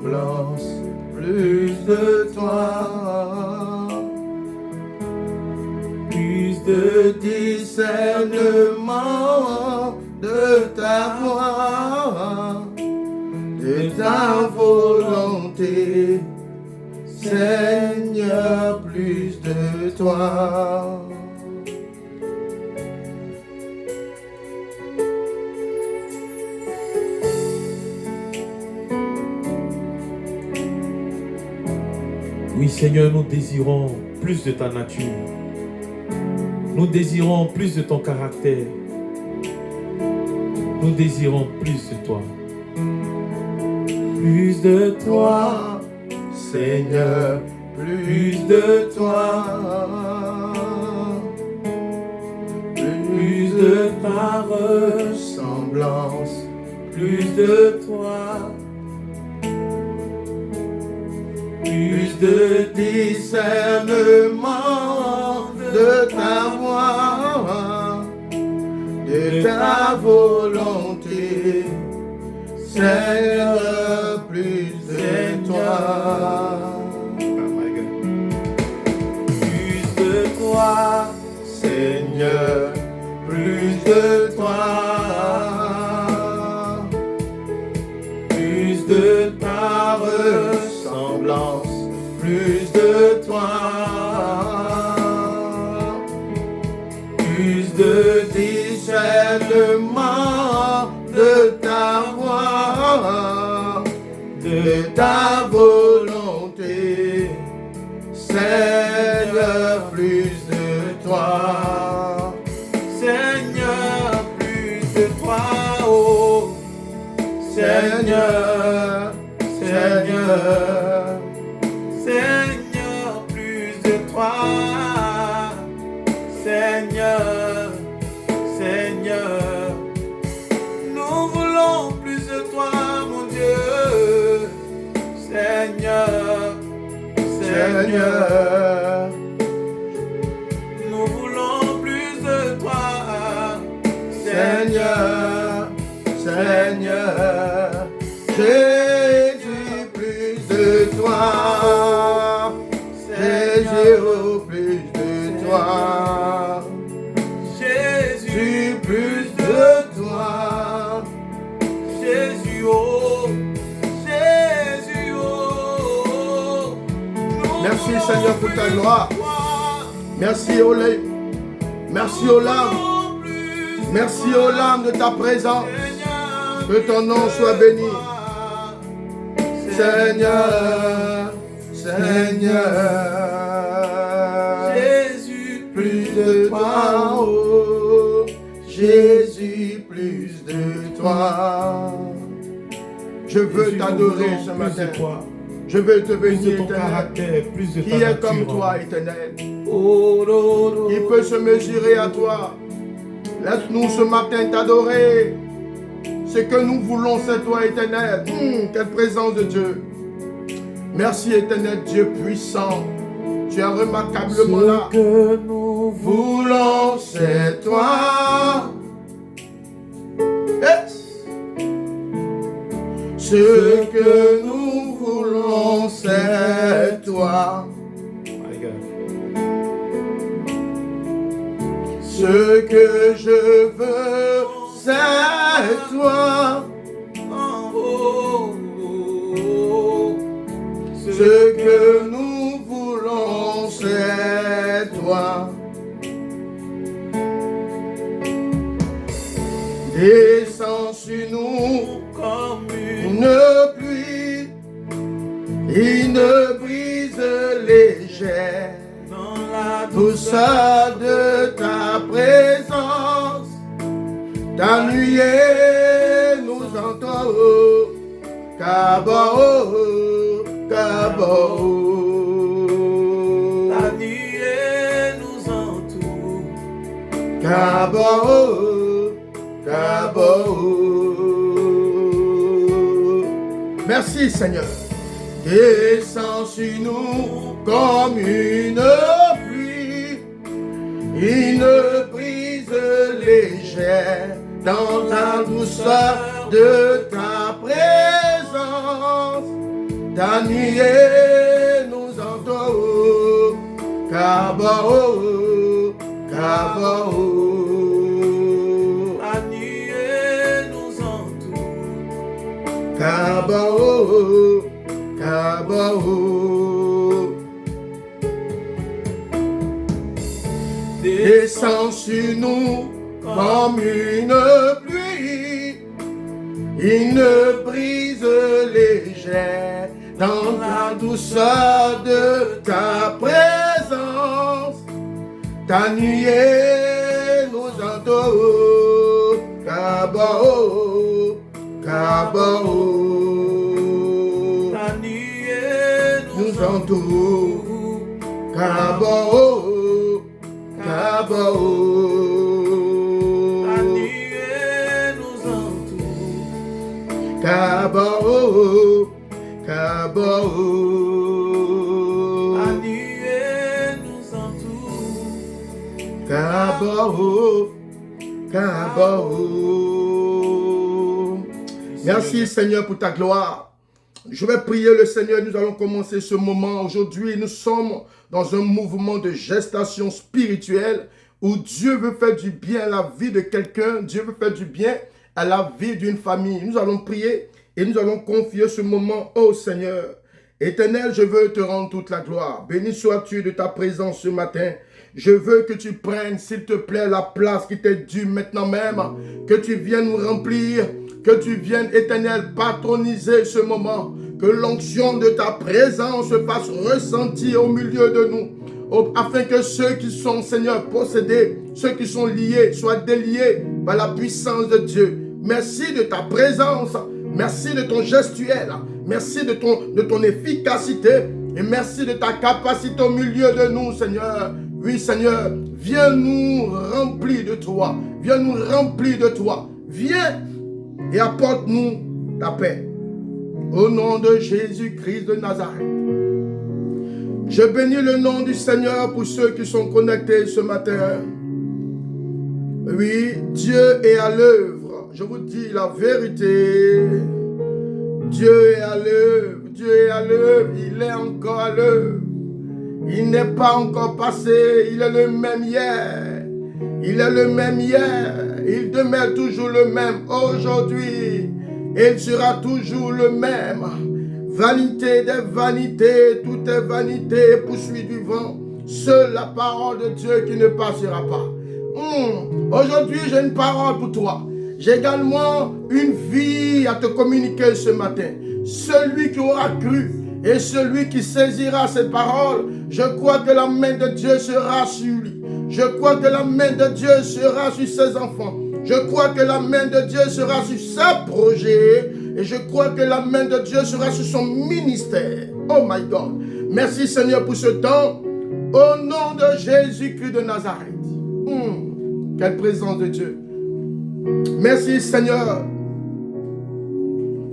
semblance, plus de toi, plus de discernement de ta voix, de ta volonté, Seigneur, plus de toi. Oui, Seigneur, nous désirons plus de ta nature. Nous désirons plus de ton caractère. Nous désirons plus de toi. Plus de toi, Seigneur, plus de toi, plus de ta ressemblance, plus de toi, plus de discernement de ta voix, de ta volonté, Seigneur, plus de toi. Plus de toi, Seigneur, plus de toi, plus de ta ressemblance, plus de toi, plus de discernement de ta voix, de ta volonté, Seigneur, plus de toi, Seigneur, plus de toi, oh, Seigneur, Seigneur, Seigneur, plus de toi, Seigneur, Seigneur, nous voulons plus de toi, mon Dieu, Seigneur, Seigneur, nous voulons plus de toi, Seigneur, Seigneur, Jésus, plus de toi, Jésus, plus de toi, Jésus, plus de toi, Jésus, oh, Jésus, oh. Merci Seigneur pour ta gloire. Merci aux larmes. Merci aux larmes. Merci aux larmes de ta présence. Que ton nom soit béni. Seigneur, Seigneur, Jésus, plus de toi, oh, Jésus, plus de toi. Je veux t'adorer ce matin. Je veux te bénir, éternel. Qui est comme toi, éternel? Qui peut se mesurer à toi? Laisse-nous ce matin t'adorer. Ce que nous voulons, c'est toi, éternel. Quelle présence de Dieu. Merci, éternel Dieu puissant. Tu es remarquablement là. Ce que nous voulons, c'est toi. Yes. Ce que nous voulons, c'est toi. Ce que je veux, c'est toi. Ce que nous voulons, c'est toi. Descends sur nous comme une pluie, une brise légère, dans la douceur de ta présence. Ta nuée nous entoure, Kabao, Kabao. Ta nuée nous entoure, Kabao, Kabao. Merci Seigneur. Descends sur nous comme une pluie, une brise légère, dans la douceur de ta présence. ta nuée nous entoure, Kabao, Kabao. Ta nuée nous entoure, Kabao, Kabao. Descends sur nous comme une pluie, une brise légère dans la douceur de ta présence. Ta nuée nous entoure, Kabao, Kabao. ta nuée Nous entoure, Kabao, Kabao. Ta nuée nous entoure, Kabao, Kabao. ta nuée nous entoure, Kabao, Kabao. Merci Seigneur pour ta gloire. Je vais prier le Seigneur, nous allons commencer ce moment. Aujourd'hui, nous sommes dans un mouvement de gestation spirituelle où Dieu veut faire du bien à la vie de quelqu'un, Dieu veut faire du bien à la vie d'une famille. Nous allons prier et nous allons confier ce moment au Seigneur. Éternel, je veux te rendre toute la gloire. Béni sois-tu de ta présence ce matin. Je veux que tu prennes, s'il te plaît, la place qui t'est due maintenant même, que tu viennes nous remplir, que tu viennes, Éternel, patroniser ce moment, que l'onction de ta présence se fasse ressentir au milieu de nous, afin que ceux qui sont, Seigneur, possédés, ceux qui sont liés, soient déliés par la puissance de Dieu. Merci de ta présence, merci de ton gestuel, merci de ton efficacité, et merci de ta capacité au milieu de nous, Seigneur. Oui, Seigneur, viens nous remplir de toi, viens nous remplir de toi, viens et apporte-nous ta paix. Au nom de Jésus-Christ de Nazareth. Je bénis le nom du Seigneur pour ceux qui sont connectés ce matin. Oui, Dieu est à l'œuvre. Je vous dis la vérité. Dieu est à l'œuvre. Dieu est à l'œuvre. Il est encore à l'œuvre. Il n'est pas encore passé. Il est le même hier. Il est le même hier. Il demeure toujours le même aujourd'hui. Il sera toujours le même. Vanité des vanités, tout est vanité, poursuit du vent. Seule la parole de Dieu qui ne passera pas. Aujourd'hui, j'ai une parole pour toi. J'ai également une vie à te communiquer ce matin. Celui qui aura cru et celui qui saisira cette parole, je crois que la main de Dieu sera sur lui. Je crois que la main de Dieu sera sur ses enfants. Je crois que la main de Dieu sera sur ses projets. Et je crois que la main de Dieu sera sur son ministère. Oh my God. Merci Seigneur pour ce temps. Au nom de Jésus-Christ de Nazareth. Quelle présence de Dieu. Merci Seigneur.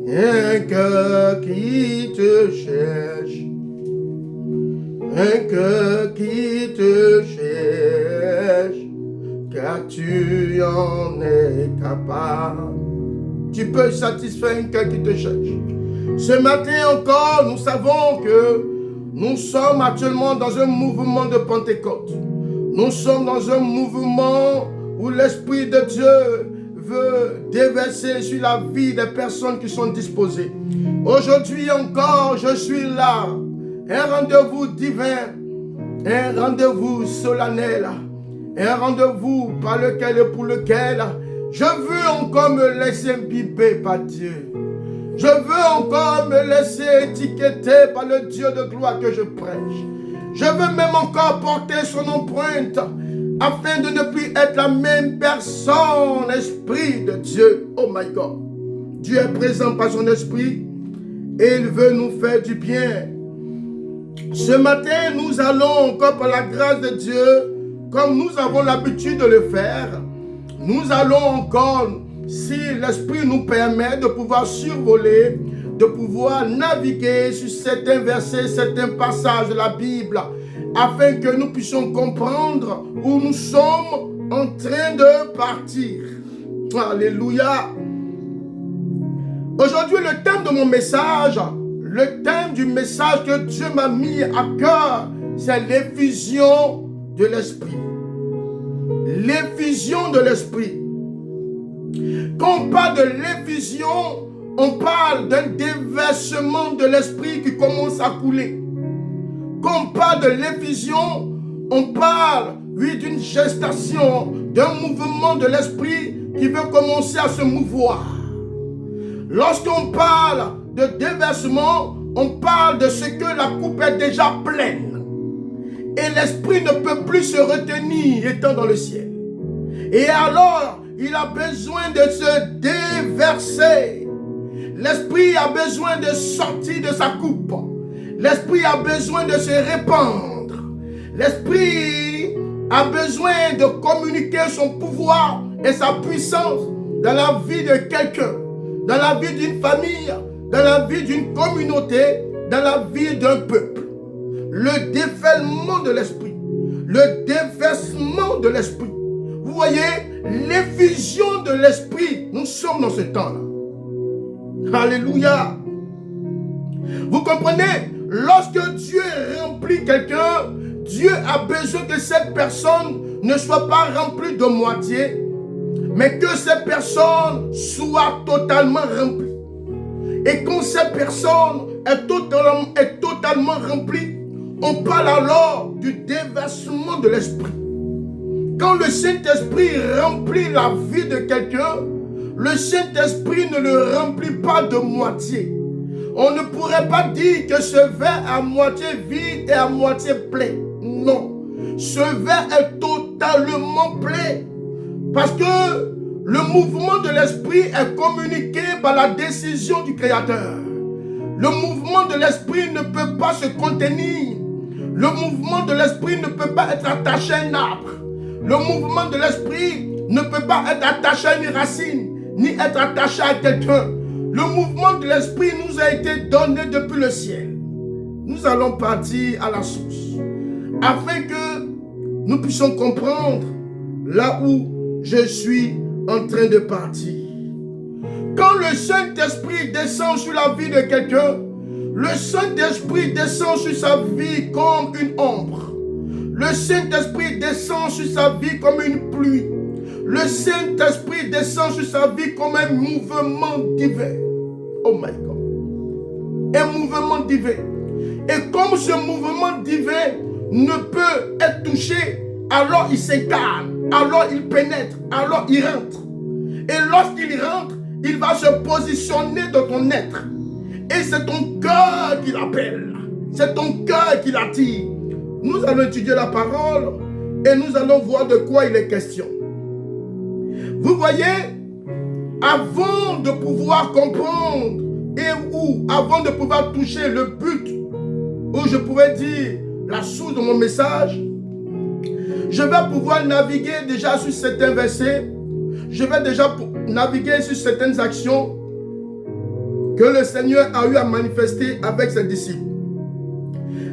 Un cœur qui te cherche. Un cœur qui te cherche. Car tu en es capable. Tu peux satisfaire un cœur qui te cherche. Ce matin encore, nous savons que nous sommes actuellement dans un mouvement de Pentecôte. Nous sommes dans un mouvement où l'Esprit de Dieu veut déverser sur la vie des personnes qui sont disposées. Aujourd'hui encore, je suis là. Un rendez-vous divin, un rendez-vous solennel, un rendez-vous par lequel et pour lequel je veux encore me laisser imbiber par Dieu. Je veux encore me laisser étiqueter par le Dieu de gloire que je prêche. Je veux même encore porter son empreinte afin de ne plus être la même personne, Esprit de Dieu. Oh my God. Dieu est présent par son Esprit et il veut nous faire du bien. Ce matin, nous allons encore par la grâce de Dieu, comme nous avons l'habitude de le faire, nous allons encore, si l'Esprit nous permet, de pouvoir survoler, de pouvoir naviguer sur certains versets, certains passages de la Bible, afin que nous puissions comprendre où nous sommes en train de partir. Alléluia. Aujourd'hui, le thème de mon message, le thème du message que Dieu m'a mis à cœur, c'est l'effusion de l'Esprit. L'effusion de l'Esprit. Quand on parle de l'effusion, on parle d'un déversement de l'Esprit qui commence à couler. Quand on parle de l'effusion, on parle, oui, d'une gestation, d'un mouvement de l'Esprit qui veut commencer à se mouvoir. Lorsqu'on parle de déversement, on parle de ce que la coupe est déjà pleine. Et l'Esprit ne peut plus se retenir étant dans le ciel. Et alors, il a besoin de se déverser. L'Esprit a besoin de sortir de sa coupe. L'Esprit a besoin de se répandre. L'Esprit a besoin de communiquer son pouvoir et sa puissance dans la vie de quelqu'un, dans la vie d'une famille, dans la vie d'une communauté, dans la vie d'un peuple. Le déferlement de l'Esprit, le déversement de l'Esprit. Vous voyez, l'effusion de l'Esprit, nous sommes dans ce temps-là. Alléluia. Vous comprenez, lorsque Dieu remplit quelqu'un, Dieu a besoin que cette personne ne soit pas remplie de moitié, mais que cette personne soit totalement remplie. Et quand cette personne est totalement remplie, on parle alors du déversement de l'Esprit. Quand le Saint-Esprit remplit la vie de quelqu'un, le Saint-Esprit ne le remplit pas de moitié. On ne pourrait pas dire que ce verre est à moitié vide et à moitié plein. Non. Ce verre est totalement plein. Parce que le mouvement de l'Esprit est communiqué par la décision du Créateur. Le mouvement de l'Esprit ne peut pas se contenir. Le mouvement de l'Esprit ne peut pas être attaché à un arbre. Le mouvement de l'Esprit ne peut pas être attaché à une racine, ni être attaché à quelqu'un. Le mouvement de l'Esprit nous a été donné depuis le ciel. Nous allons partir à la source, afin que nous puissions comprendre là où je suis en train de partir. Quand le Saint-Esprit descend sur la vie de quelqu'un, le Saint-Esprit descend sur sa vie comme une ombre. Le Saint-Esprit descend sur sa vie comme une pluie. Le Saint-Esprit descend sur sa vie comme un mouvement divin. Oh my God. Un mouvement divin. Et comme ce mouvement divin ne peut être touché, alors il s'incarne, alors il pénètre, alors il rentre. Et lorsqu'il rentre, il va se positionner dans ton être. Et c'est ton cœur qui l'appelle. C'est ton cœur qui l'attire. Nous allons étudier la parole et nous allons voir de quoi il est question. Vous voyez, avant de pouvoir comprendre avant de pouvoir toucher le but, ou je pourrais dire la source de mon message, je vais pouvoir naviguer déjà sur certains versets. Je vais déjà naviguer sur certaines actions que le Seigneur a eu à manifester avec ses disciples.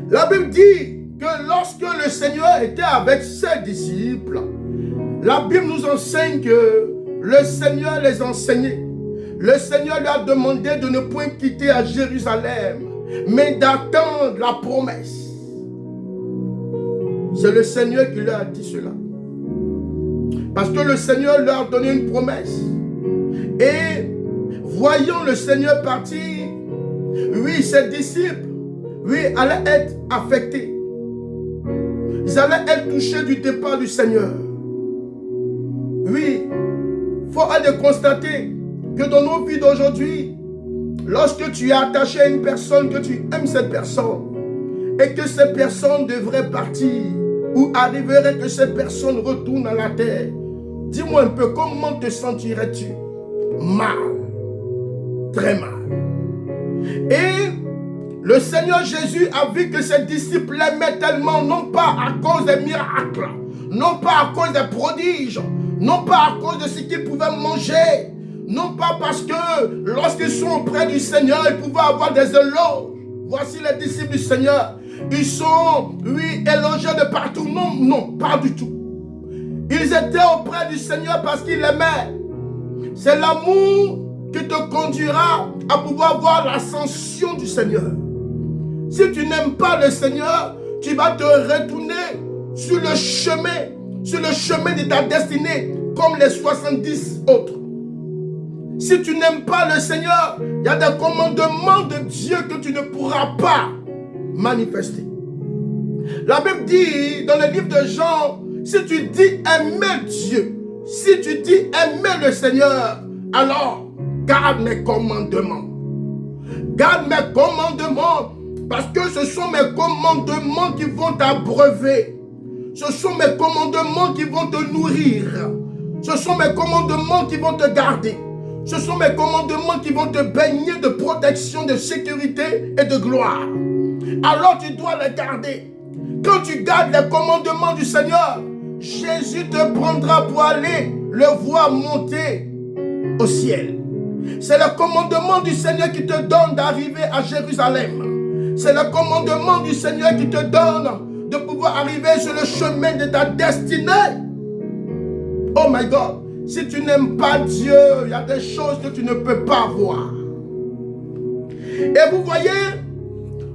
La Bible dit que lorsque le Seigneur était avec ses disciples, la Bible nous enseigne que le Seigneur les enseignait. Le Seigneur lui a demandé de ne point quitter à Jérusalem, mais d'attendre la promesse. C'est le Seigneur qui leur a dit cela. Parce que le Seigneur leur a donné une promesse. Et voyant le Seigneur partir, oui, ses disciples, oui, allaient être affectés. Ils allaient être touchés du départ du Seigneur. Oui, il faut aller constater que dans nos vies d'aujourd'hui, lorsque tu es attaché à une personne, que tu aimes cette personne, et que cette personne devrait partir, ou arriverait que cette personne retourne à la terre, dis-moi un peu, comment te sentirais-tu? Mal. Très mal. Et le Seigneur Jésus a vu que ses disciples l'aimaient tellement, non pas à cause des miracles, non pas à cause des prodiges, non pas à cause de ce qu'ils pouvaient manger, non pas parce que lorsqu'ils sont auprès du Seigneur, ils pouvaient avoir des éloges. Voici les disciples du Seigneur. Ils sont, oui, élogés de partout. Non, non, pas du tout. Ils étaient auprès du Seigneur parce qu'ils l'aimaient. C'est l'amour qui te conduira à pouvoir voir l'ascension du Seigneur. Si tu n'aimes pas le Seigneur, tu vas te retourner sur le chemin de ta destinée, comme les 70 autres. Si tu n'aimes pas le Seigneur, il y a des commandements de Dieu que tu ne pourras pas manifester. La Bible dit dans le livre de Jean, si tu dis aimer Dieu, si tu dis aimer le Seigneur, alors garde mes commandements. Garde mes commandements, parce que ce sont mes commandements qui vont t'abreuver. Ce sont mes commandements qui vont te nourrir. Ce sont mes commandements qui vont te garder. Ce sont mes commandements qui vont te baigner de protection, de sécurité et de gloire. Alors tu dois les garder. Quand tu gardes les commandements du Seigneur, Jésus te prendra pour aller le voir monter au ciel. C'est le commandement du Seigneur qui te donne d'arriver à Jérusalem. C'est le commandement du Seigneur qui te donne de pouvoir arriver sur le chemin de ta destinée. Oh my God, si tu n'aimes pas Dieu, il y a des choses que tu ne peux pas voir. Et vous voyez,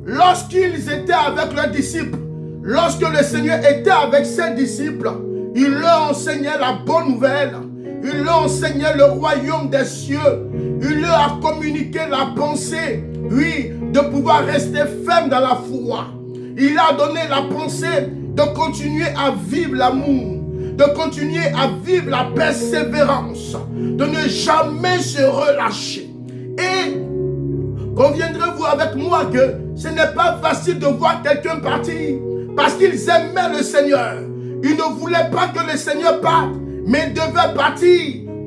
lorsqu'ils étaient avec leurs disciples, lorsque le Seigneur était avec ses disciples, il leur enseignait la bonne nouvelle. Il leur enseignait le royaume des cieux. Il leur a communiqué la pensée, oui, de pouvoir rester ferme dans la foi. Il a donné la pensée de continuer à vivre l'amour, de continuer à vivre la persévérance, de ne jamais se relâcher. Et conviendrez-vous avec moi que ce n'est pas facile de voir quelqu'un partir parce qu'ils aimaient le Seigneur. Ils ne voulaient pas que le Seigneur parte, mais il devait partir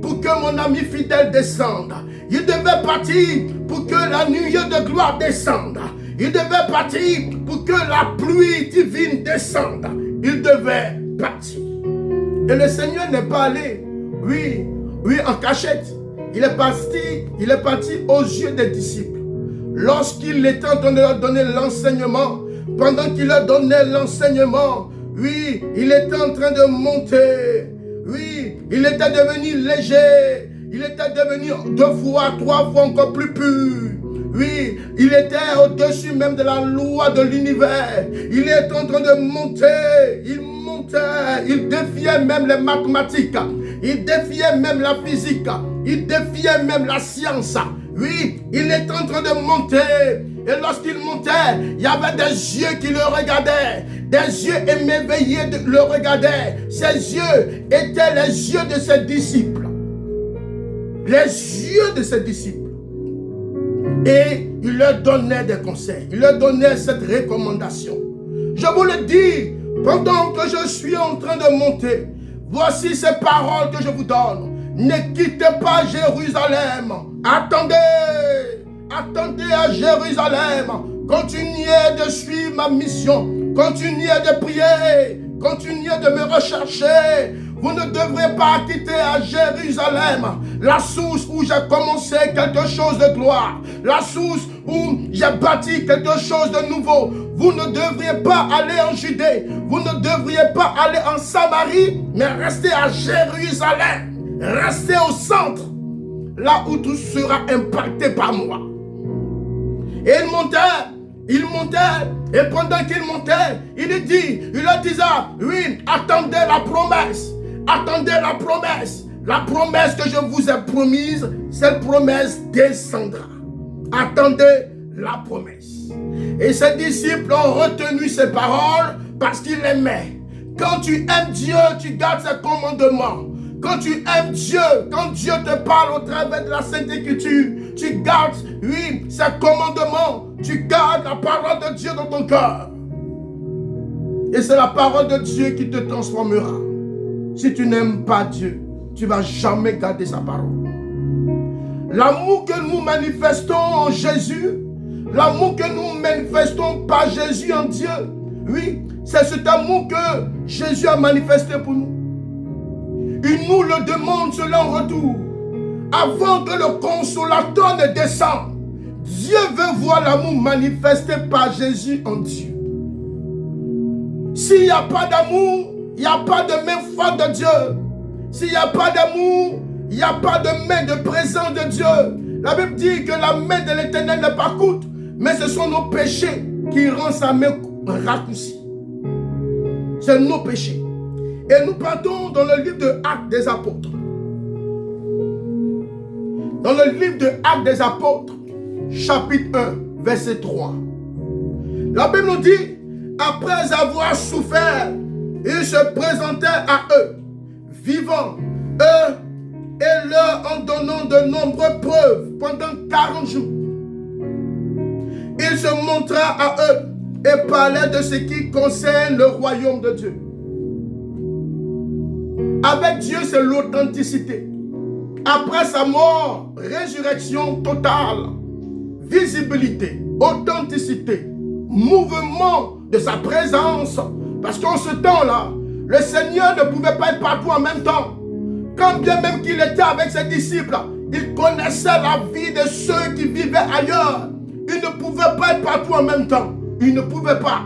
pour que mon ami fidèle descende. Il devait partir pour que la nuée de gloire descende. Il devait partir pour que la pluie divine descende. Il devait partir. Et le Seigneur n'est pas allé, oui, en cachette. Il est parti aux yeux des disciples. Lorsqu'il était en train de leur donner l'enseignement, pendant qu'il leur donnait l'enseignement, oui, il était en train de monter. Oui, il était devenu léger. Il était devenu 2 fois, 3 fois encore plus pur. Oui, il était au-dessus même de la loi de l'univers. Il est en train de monter. Il montait. Il défiait même les mathématiques. Il défiait même la physique. Il défiait même la science. Oui, il est en train de monter. Et lorsqu'il montait, il y avait des yeux qui le regardaient. Des yeux émerveillés le regardaient. Ces yeux étaient les yeux de ses disciples. Les yeux de ses disciples. Et il leur donnait des conseils. Il leur donnait cette recommandation. Je vous le dis, pendant que je suis en train de monter, voici ces paroles que je vous donne. Ne quittez pas Jérusalem. Attendez. Attendez à Jérusalem. Continuez de suivre ma mission. Continuez de prier. Continuez de me rechercher. Vous ne devrez pas quitter à Jérusalem, la source où j'ai commencé quelque chose de gloire, la source où j'ai bâti quelque chose de nouveau. Vous ne devriez pas aller en Judée, vous ne devriez pas aller en Samarie, mais restez à Jérusalem, restez au centre, là où tout sera impacté par moi. Et il montait, et pendant qu'il montait, il leur disait, oui, attendez la promesse. Attendez la promesse. La promesse que je vous ai promise, cette promesse descendra. Attendez la promesse. Et ses disciples ont retenu ces paroles parce qu'ils l'aimaient. Quand tu aimes Dieu, tu gardes ses commandements. Quand tu aimes Dieu, quand Dieu te parle au travers de la Sainte Écriture, tu gardes, oui, ses commandements. Tu gardes la parole de Dieu dans ton cœur. Et c'est la parole de Dieu qui te transformera. Si tu n'aimes pas Dieu, tu ne vas jamais garder sa parole. L'amour que nous manifestons en Jésus, l'amour que nous manifestons par Jésus en Dieu, oui, c'est cet amour que Jésus a manifesté pour nous. Il nous le demande cela en retour. Avant que le consolateur ne descende, Dieu veut voir l'amour manifesté par Jésus en Dieu. S'il n'y a pas d'amour, il n'y a pas de main forte de Dieu. S'il n'y a pas d'amour, il n'y a pas de main de présence de Dieu. La Bible dit que la main de l'Éternel n'est pas courte, mais ce sont nos péchés qui rendent sa main raccourcie. C'est nos péchés. Et nous partons dans le livre de Actes des Apôtres. Dans le livre de Actes des Apôtres, chapitre 1, verset 3. La Bible nous dit, après avoir souffert, il se présentait à eux, vivants, eux et leur en donnant de nombreuses preuves pendant 40 jours. Il se montra à eux et parlait de ce qui concerne le royaume de Dieu. Avec Dieu, c'est l'authenticité. Après sa mort, résurrection totale, visibilité, authenticité, mouvement de sa présence. Parce qu'en ce temps-là, le Seigneur ne pouvait pas être partout en même temps. Quand bien même qu'il était avec ses disciples, il connaissait la vie de ceux qui vivaient ailleurs. Il ne pouvait pas être partout en même temps. Il ne pouvait pas.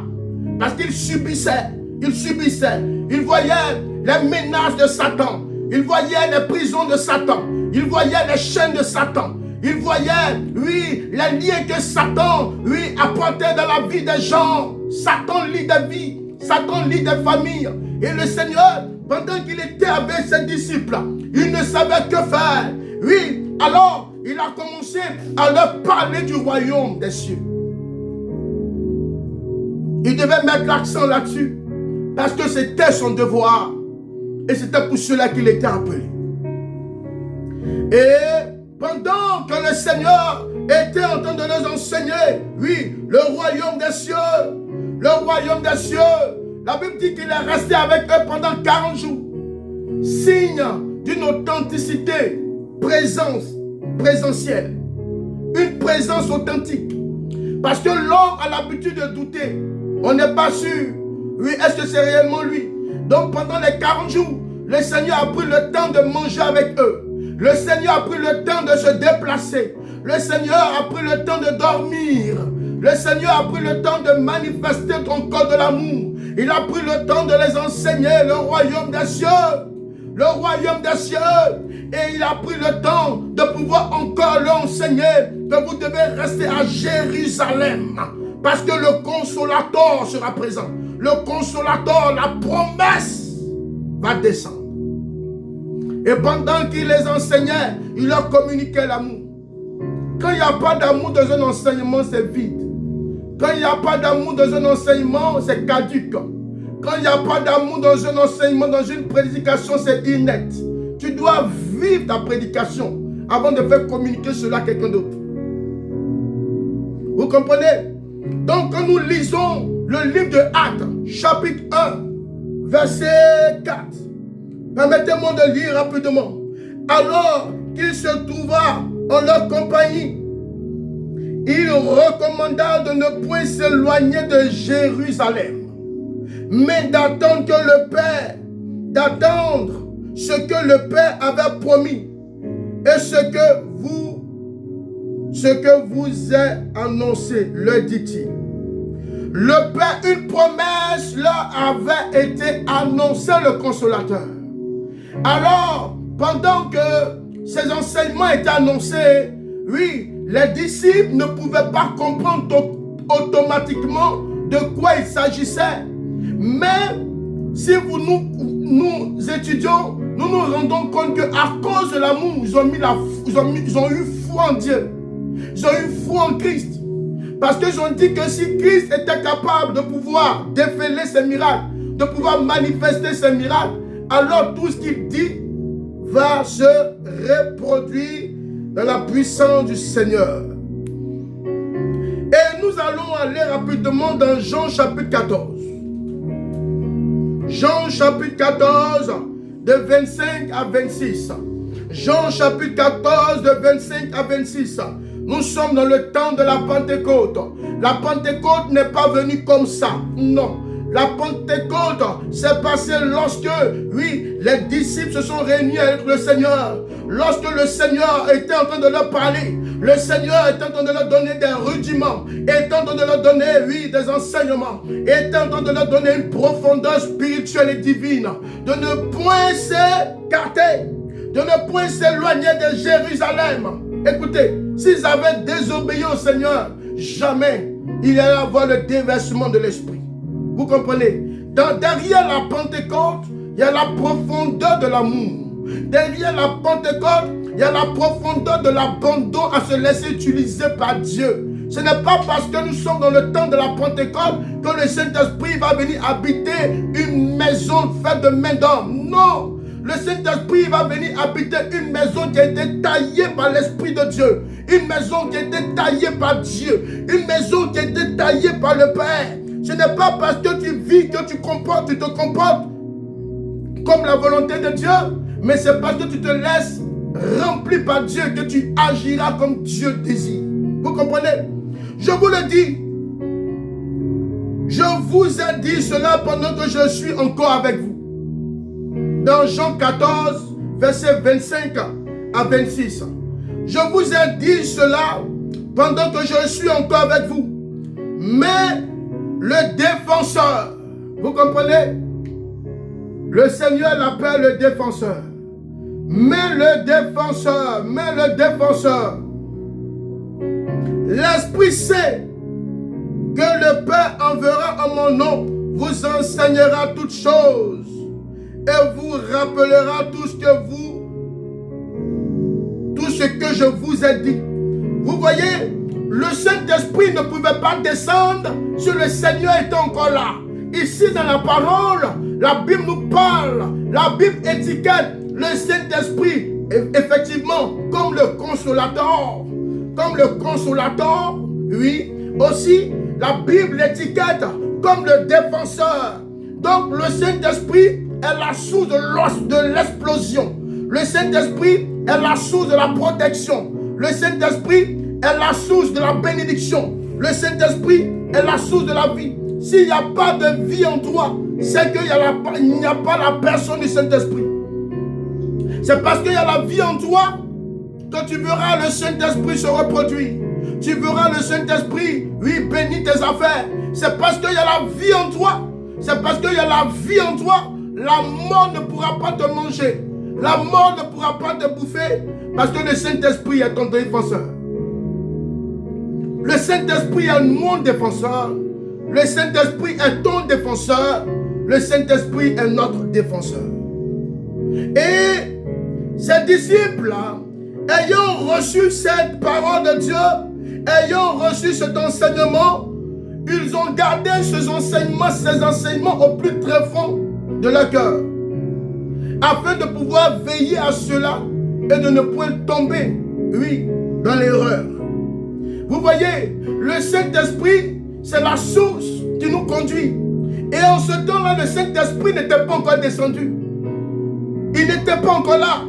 Parce qu'il subissait. Il voyait les menaces de Satan. Il voyait les prisons de Satan. Il voyait les chaînes de Satan. Il voyait, oui, les liens que Satan, oui, apportait dans la vie des gens. Satan lie des vies. Satan lie des familles. Et le Seigneur, pendant qu'il était avec ses disciples, il ne savait que faire. Oui, alors, il a commencé à leur parler du royaume des cieux. Il devait mettre l'accent là-dessus. Parce que c'était son devoir. Et c'était pour cela qu'il était appelé. Et pendant que le Seigneur était en train de nous enseigner, oui, le royaume des cieux, la Bible dit qu'il est resté avec eux pendant 40 jours. Signe d'une authenticité, présentielle. Une présence authentique. Parce que l'homme a l'habitude de douter. On n'est pas sûr. Oui, est-ce que c'est réellement lui? Donc pendant les 40 jours, le Seigneur a pris le temps de manger avec eux. Le Seigneur a pris le temps de se déplacer. Le Seigneur a pris le temps de dormir. Le Seigneur a pris le temps de manifester encore de l'amour. Il a pris le temps de les enseigner le royaume des cieux. Le royaume des cieux. Et il a pris le temps de pouvoir encore leur enseigner que vous devez rester à Jérusalem. Parce que le consolateur sera présent. Le consolateur, la promesse va descendre. Et pendant qu'il les enseignait, il leur communiquait l'amour. Quand il n'y a pas d'amour dans un enseignement, c'est vide. Quand il n'y a pas d'amour dans un enseignement, c'est caduque. Quand il n'y a pas d'amour dans un enseignement, dans une prédication, c'est inepte. Tu dois vivre ta prédication avant de faire communiquer cela à quelqu'un d'autre. Vous comprenez? Donc quand nous lisons le livre de Actes, chapitre 1, verset 4, permettez-moi de lire rapidement. Alors qu'il se trouva en leur compagnie, il recommanda de ne point s'éloigner de Jérusalem, mais d'attendre ce que le Père avait promis et ce que vous est annoncé, leur dit-il. Le Père, une promesse leur avait été annoncée, le consolateur. Alors, pendant que ces enseignements étaient annoncés, oui, les disciples ne pouvaient pas comprendre automatiquement de quoi il s'agissait. Mais si nous étudions, nous nous rendons compte qu'à cause de l'amour, ils ont eu foi en Dieu. Ils ont eu foi en Christ. Parce qu'ils ont dit que si Christ était capable de pouvoir défeler ses miracles, de pouvoir manifester ses miracles, alors tout ce qu'il dit va se reproduire dans la puissance du Seigneur. Et nous allons aller rapidement dans Jean chapitre 14. Jean chapitre 14 de 25 à 26. Jean chapitre 14 de 25 à 26. Nous sommes dans le temps de la Pentecôte. La Pentecôte n'est pas venue comme ça. Non. La Pentecôte s'est passée lorsque, oui, les disciples se sont réunis avec le Seigneur. Lorsque le Seigneur était en train de leur parler, le Seigneur était en train de leur donner des rudiments, était en train de leur donner, oui, des enseignements, était en train de leur donner une profondeur spirituelle et divine, de ne point s'écarter, de ne point s'éloigner de Jérusalem. Écoutez, s'ils avaient désobéi au Seigneur, jamais il y allait avoir le déversement de l'esprit. Vous comprenez? Derrière la Pentecôte, il y a la profondeur de l'amour. Derrière la Pentecôte, il y a la profondeur de l'abandon à se laisser utiliser par Dieu. Ce n'est pas parce que nous sommes dans le temps de la Pentecôte que le Saint-Esprit va venir habiter une maison faite de main d'homme. Non! Le Saint-Esprit va venir habiter une maison qui a été taillée par l'Esprit de Dieu. Une maison qui a été taillée par Dieu. Une maison qui a été taillée par le Père. Ce n'est pas parce que tu vis que tu te comportes comme la volonté de Dieu, mais c'est parce que tu te laisses remplir par Dieu que tu agiras comme Dieu désire. Vous comprenez? Je vous le dis. Je vous ai dit cela pendant que je suis encore avec vous. Dans Jean 14, versets 25 à 26. Je vous ai dit cela pendant que je suis encore avec vous. Mais le défenseur, vous comprenez? Le Seigneur l'appelle le défenseur. Mais le défenseur, l'Esprit sait que le Père enverra en mon nom, vous enseignera toutes choses et vous rappellera tout ce que je vous ai dit. Vous voyez, le Saint-Esprit ne pouvait pas descendre si le Seigneur était encore là. Ici dans la parole, la Bible nous parle, la Bible étiquette le Saint-Esprit, effectivement, comme le consolateur. Comme le consolateur, oui. Aussi, la Bible l'étiquette comme le défenseur. Donc, le Saint-Esprit est la source de l'explosion. Le Saint-Esprit est la source de la protection. Le Saint-Esprit est la source de la bénédiction. Le Saint-Esprit est la source de la vie. S'il n'y a pas de vie en toi, c'est qu'il n'y a pas la personne du Saint-Esprit. C'est parce qu'il y a la vie en toi que tu verras le Saint-Esprit se reproduire. Tu verras le Saint-Esprit, oui, bénir tes affaires. C'est parce qu'il y a la vie en toi. C'est parce qu'il y a la vie en toi. La mort ne pourra pas te manger. La mort ne pourra pas te bouffer. Parce que le Saint-Esprit est ton défenseur. Le Saint-Esprit est mon défenseur. Le Saint-Esprit est ton défenseur. Le Saint-Esprit est notre défenseur. Et ces disciples, ayant reçu cette parole de Dieu, ayant reçu cet enseignement, ils ont gardé ces enseignements au plus tréfonds de leur cœur, afin de pouvoir veiller à cela et de ne point tomber, oui, dans l'erreur. Vous voyez, le Saint-Esprit, c'est la source qui nous conduit. Et en ce temps-là, le Saint-Esprit n'était pas encore descendu. Il n'était pas encore là.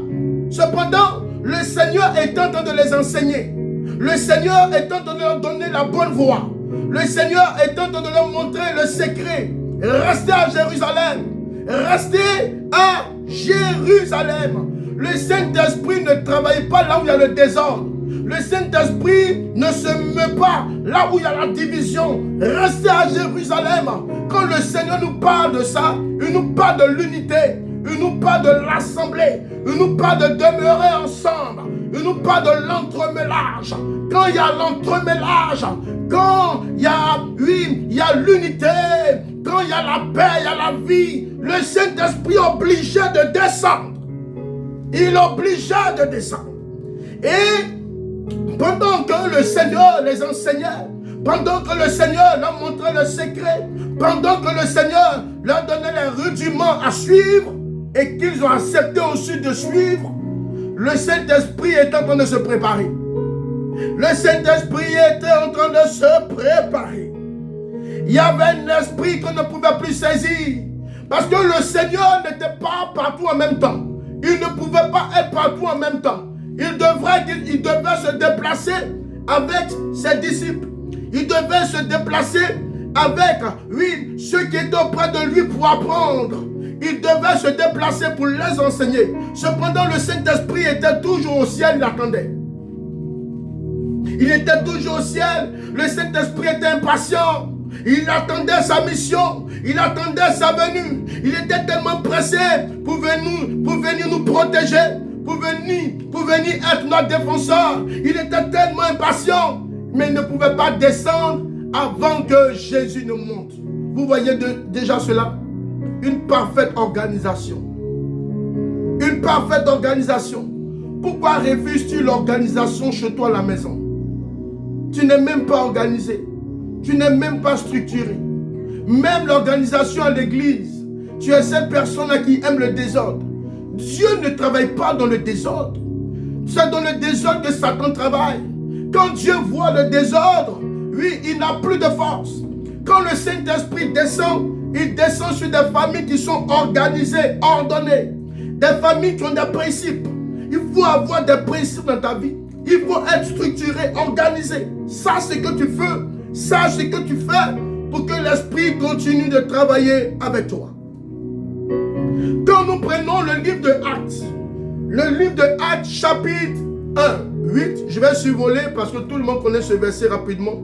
Cependant, le Seigneur est en train de les enseigner. Le Seigneur est en train de leur donner la bonne voie. Le Seigneur est en train de leur montrer le secret. Restez à Jérusalem. Restez à Jérusalem. Le Saint-Esprit ne travaille pas là où il y a le désordre. Le Saint-Esprit ne se met pas là où il y a la division. Restez à Jérusalem. Quand le Seigneur nous parle de ça, il nous parle de l'unité. Il nous parle de l'assemblée. Il nous parle de demeurer ensemble. Il nous parle de l'entremêlage. Quand il y a l'entremêlage, quand il y a, oui, il y a l'unité, quand il y a la paix, il y a la vie, le Saint-Esprit est obligé de descendre. Il est obligé de descendre. Et pendant que le Seigneur les enseignait, pendant que le Seigneur leur montrait le secret, pendant que le Seigneur leur donnait les rudiments à suivre, et qu'ils ont accepté aussi de suivre, le Saint-Esprit est en train de se préparer. Le Saint-Esprit était en train de se préparer. Il y avait un esprit qu'on ne pouvait plus saisir. Parce que le Seigneur n'était pas partout en même temps. Il ne pouvait pas être partout en même temps. Il devait se déplacer avec ses disciples. Il devait se déplacer avec, oui, ceux qui étaient auprès de lui pour apprendre. Il devait se déplacer pour les enseigner. Cependant, le Saint-Esprit était toujours au ciel, il attendait. Il était toujours au ciel. Le Saint-Esprit était impatient. Il attendait sa mission. Il attendait sa venue. Il était tellement pressé pour venir nous protéger, pour venir être notre défenseur. Il était tellement impatient, mais il ne pouvait pas descendre avant que Jésus ne monte. Vous voyez déjà cela? Une parfaite organisation. Une parfaite organisation. Pourquoi refuses-tu l'organisation chez toi à la maison? Tu n'es même pas organisé. Tu n'es même pas structuré. Même l'organisation à l'église. Tu es cette personne qui aime le désordre. Dieu ne travaille pas dans le désordre. C'est dans le désordre que Satan travaille. Quand Dieu voit le désordre, oui, il n'a plus de force. Quand le Saint-Esprit descend, il descend sur des familles qui sont organisées, ordonnées. Des familles qui ont des principes. Il faut avoir des principes dans ta vie. Il faut être structuré, organisé. Sache ce que tu fais. Sache ce que tu fais pour que l'Esprit continue de travailler avec toi. Quand nous prenons le livre de Actes, le livre de Actes chapitre 1, 8, je vais survoler parce que tout le monde connaît ce verset rapidement.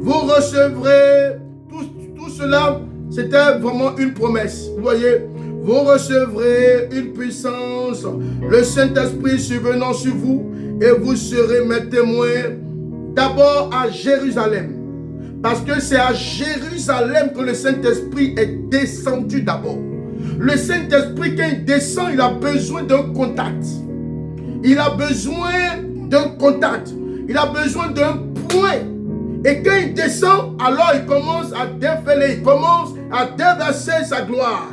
Vous recevrez, tout cela, c'était vraiment une promesse. Vous voyez, vous recevrez une puissance, le Saint-Esprit survenant sur vous, et vous serez mes témoins d'abord à Jérusalem. Parce que c'est à Jérusalem que le Saint-Esprit est descendu d'abord. Le Saint-Esprit, quand il descend, il a besoin d'un contact. Il a besoin d'un contact. Il a besoin d'un point. Et quand il descend, alors il commence à déferler, il commence à déverser sa gloire.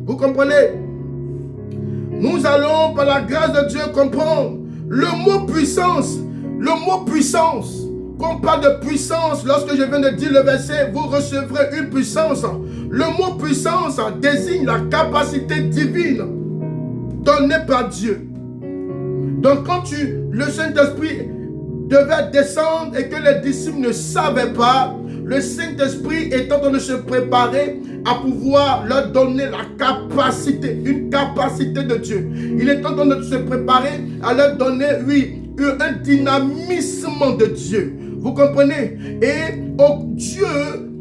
Vous comprenez? Nous allons, par la grâce de Dieu, comprendre le mot puissance. Le mot puissance. Quand on parle de puissance, lorsque je viens de dire le verset, vous recevrez une puissance. Le mot puissance désigne la capacité divine donnée par Dieu. Donc quand le Saint-Esprit devait descendre et que les disciples ne savaient pas, le Saint-Esprit est en train de se préparer à pouvoir leur donner la capacité, une capacité de Dieu. Il est en train de se préparer à leur donner, oui, un dynamisme de Dieu. Vous comprenez? Et Dieu,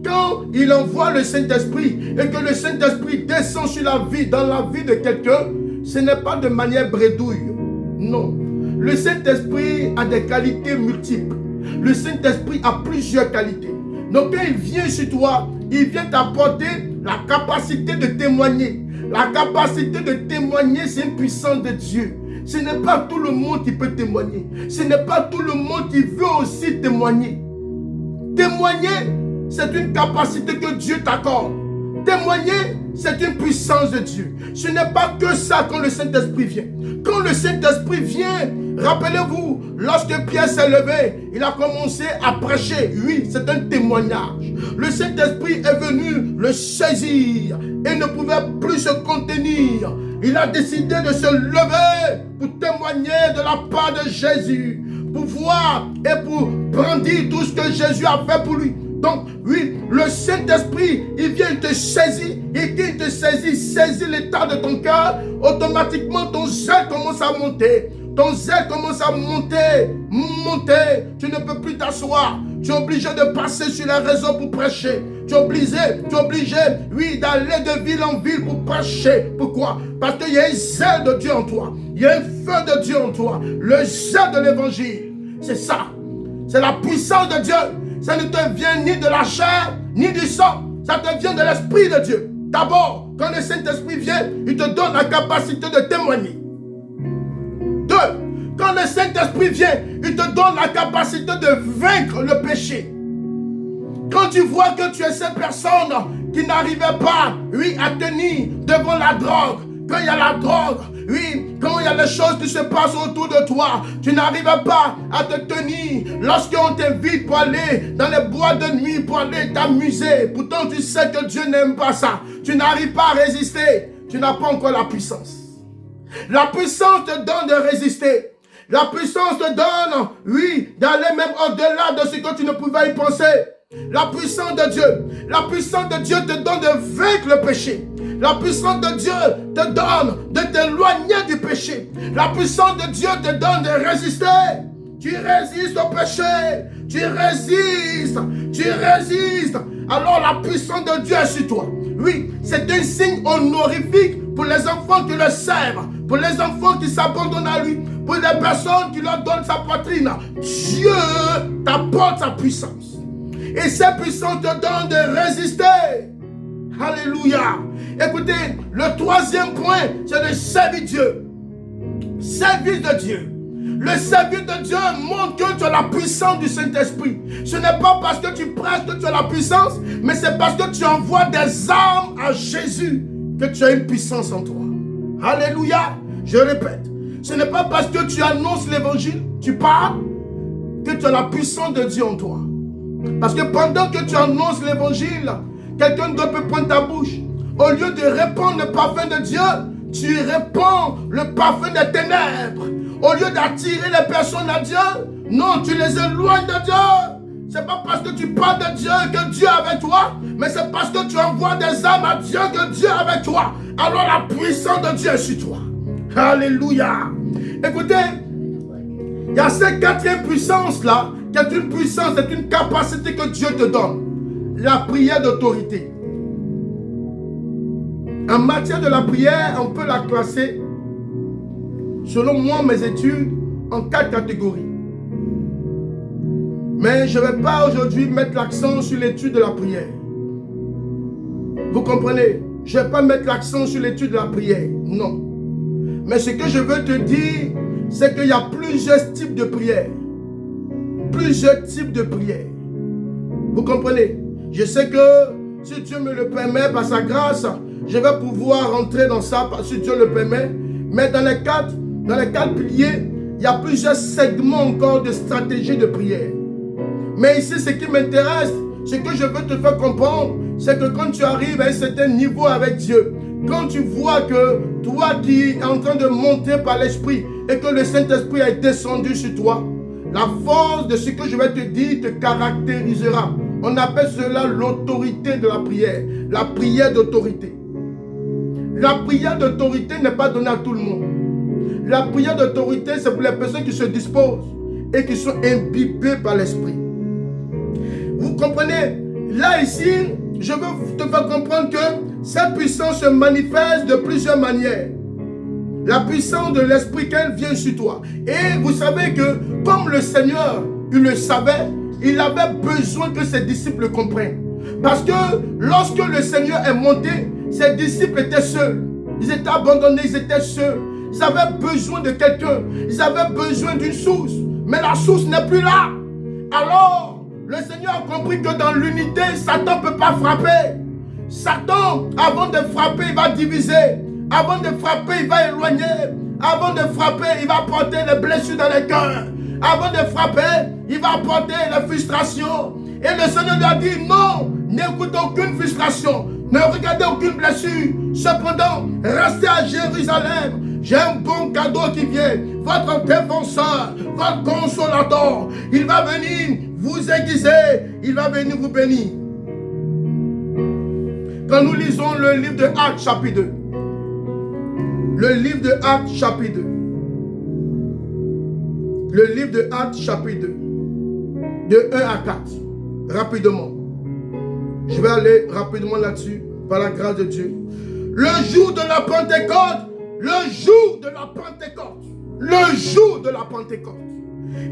quand il envoie le Saint-Esprit et que le Saint-Esprit descend sur la vie, dans la vie de quelqu'un, ce n'est pas de manière bredouille. Non. Le Saint-Esprit a des qualités multiples. Le Saint-Esprit a plusieurs qualités. Donc quand il vient sur toi, il vient t'apporter la capacité de témoigner. La capacité de témoigner, c'est une puissance de Dieu. Ce n'est pas tout le monde qui peut témoigner. Ce n'est pas tout le monde qui veut aussi témoigner. Témoigner, c'est une capacité que Dieu t'accorde. Témoigner, c'est une puissance de Dieu. Ce n'est pas que ça quand le Saint-Esprit vient. Quand le Saint-Esprit vient, rappelez-vous, lorsque Pierre s'est levé, il a commencé à prêcher. Oui, c'est un témoignage. Le Saint-Esprit est venu le saisir et ne pouvait plus se contenir. Il a décidé de se lever pour témoigner de la part de Jésus, pour voir et pour brandir tout ce que Jésus a fait pour lui. Donc, oui, le Saint-Esprit, il vient te saisir, et quand il te saisit l'état de ton cœur, automatiquement ton zèle commence à monter. Ton zèle commence à monter. Tu ne peux plus t'asseoir. Tu es obligé de passer sur les réseaux pour prêcher. Tu es obligé, oui, d'aller de ville en ville pour prêcher. Pourquoi? Parce qu'il y a un zèle de Dieu en toi. Il y a un feu de Dieu en toi. Le zèle de l'évangile. C'est ça. C'est la puissance de Dieu. Ça ne te vient ni de la chair, ni du sang. Ça te vient de l'Esprit de Dieu. D'abord, quand le Saint-Esprit vient, il te donne la capacité de témoigner. 2. Quand le Saint-Esprit vient, il te donne la capacité de vaincre le péché. Quand tu vois que tu es cette personne qui n'arrivait pas, oui, à tenir devant la drogue, quand il y a la drogue, oui, quand il y a les choses qui se passent autour de toi, tu n'arrives pas à te tenir. Lorsqu'on t'invite pour aller dans les boîtes de nuit, pour aller t'amuser, pourtant tu sais que Dieu n'aime pas ça. Tu n'arrives pas à résister. Tu n'as pas encore la puissance. La puissance te donne de résister. La puissance te donne, oui, d'aller même au-delà de ce que tu ne pouvais y penser. La puissance de Dieu. La puissance de Dieu te donne de vaincre le péché. La puissance de Dieu te donne de t'éloigner du péché. La puissance de Dieu te donne de résister. Tu résistes au péché. Tu résistes. Alors la puissance de Dieu est sur toi. Oui, c'est un signe honorifique pour les enfants qui le servent. pour les enfants qui s'abandonnent à lui, pour les personnes qui leur donnent sa poitrine. Dieu t'apporte sa puissance. Et cette puissance te donne de résister. Alléluia. Écoutez, le troisième point, c'est de servir Dieu. Servir de Dieu. Le service de Dieu montre que tu as la puissance du Saint-Esprit. Ce n'est pas parce que tu prêches que tu as la puissance, mais c'est parce que tu envoies des âmes à Jésus que tu as une puissance en toi. Alléluia. Je répète, ce n'est pas parce que tu annonces l'évangile, tu parles, que tu as la puissance de Dieu en toi. Parce que pendant que tu annonces l'évangile, quelqu'un d'autre peut prendre ta bouche. Au lieu de répandre le parfum de Dieu, tu répands le parfum des ténèbres. Au lieu d'attirer les personnes à Dieu, non, tu les éloignes de Dieu. C'est pas parce que tu parles de Dieu que Dieu est avec toi, mais c'est parce que tu envoies des âmes à Dieu que Dieu est avec toi. Alors la puissance de Dieu est sur toi. Alléluia. Écoutez, il y a cette quatrième puissance-là, qui est une puissance, c'est une capacité que Dieu te donne. La prière d'autorité. En matière de la prière, on peut la classer, selon moi, mes études, en 4 catégories. Mais je ne vais pas aujourd'hui mettre l'accent sur l'étude de la prière. Vous comprenez? Je ne vais pas mettre l'accent sur l'étude de la prière. Non. Mais ce que je veux te dire, c'est qu'il y a plusieurs types de prières. Plusieurs types de prières. Vous comprenez? Je sais que si Dieu me le permet, par sa grâce, je vais pouvoir rentrer dans ça, si Dieu le permet. Mais dans les quatre piliers, il y a plusieurs segments encore de stratégie de prière. Mais ici, ce qui m'intéresse, ce que je veux te faire comprendre, c'est que quand tu arrives à un certain niveau avec Dieu, quand tu vois que toi qui es en train de monter par l'Esprit et que le Saint-Esprit est descendu sur toi, la force de ce que je vais te dire te caractérisera. On appelle cela l'autorité de la prière d'autorité. La prière d'autorité n'est pas donnée à tout le monde. La prière d'autorité, c'est pour les personnes qui se disposent et qui sont imbibées par l'Esprit. Vous comprenez? Là, ici, je veux te faire comprendre que cette puissance se manifeste de plusieurs manières. La puissance de l'Esprit qu'elle vient sur toi. Et vous savez que, comme le Seigneur, il le savait, il avait besoin que ses disciples le comprennent. Parce que lorsque le Seigneur est monté, ses disciples étaient seuls. Ils étaient abandonnés, ils étaient seuls. Ils avaient besoin de quelqu'un. Ils avaient besoin d'une source. Mais la source n'est plus là. Alors, le Seigneur a compris que dans l'unité, Satan ne peut pas frapper. Satan, avant de frapper, il va diviser. Avant de frapper, il va éloigner. Avant de frapper, il va apporter les blessures dans les cœurs. Avant de frapper, il va apporter les frustrations. Et le Seigneur lui a dit, non, n'écoutez aucune frustration. Ne regardez aucune blessure. Cependant, restez à Jérusalem. J'ai un bon cadeau qui vient. Votre défenseur, votre consolateur. Il va venir vous aiguiser. Il va venir vous bénir. Quand nous lisons le livre de Actes chapitre 2. Le livre de Actes chapitre 2. Le livre de Actes chapitre 2. De 1 à 4. Rapidement. Je vais aller rapidement là-dessus, par la grâce de Dieu. Le jour de la Pentecôte, le jour de la Pentecôte, le jour de la Pentecôte,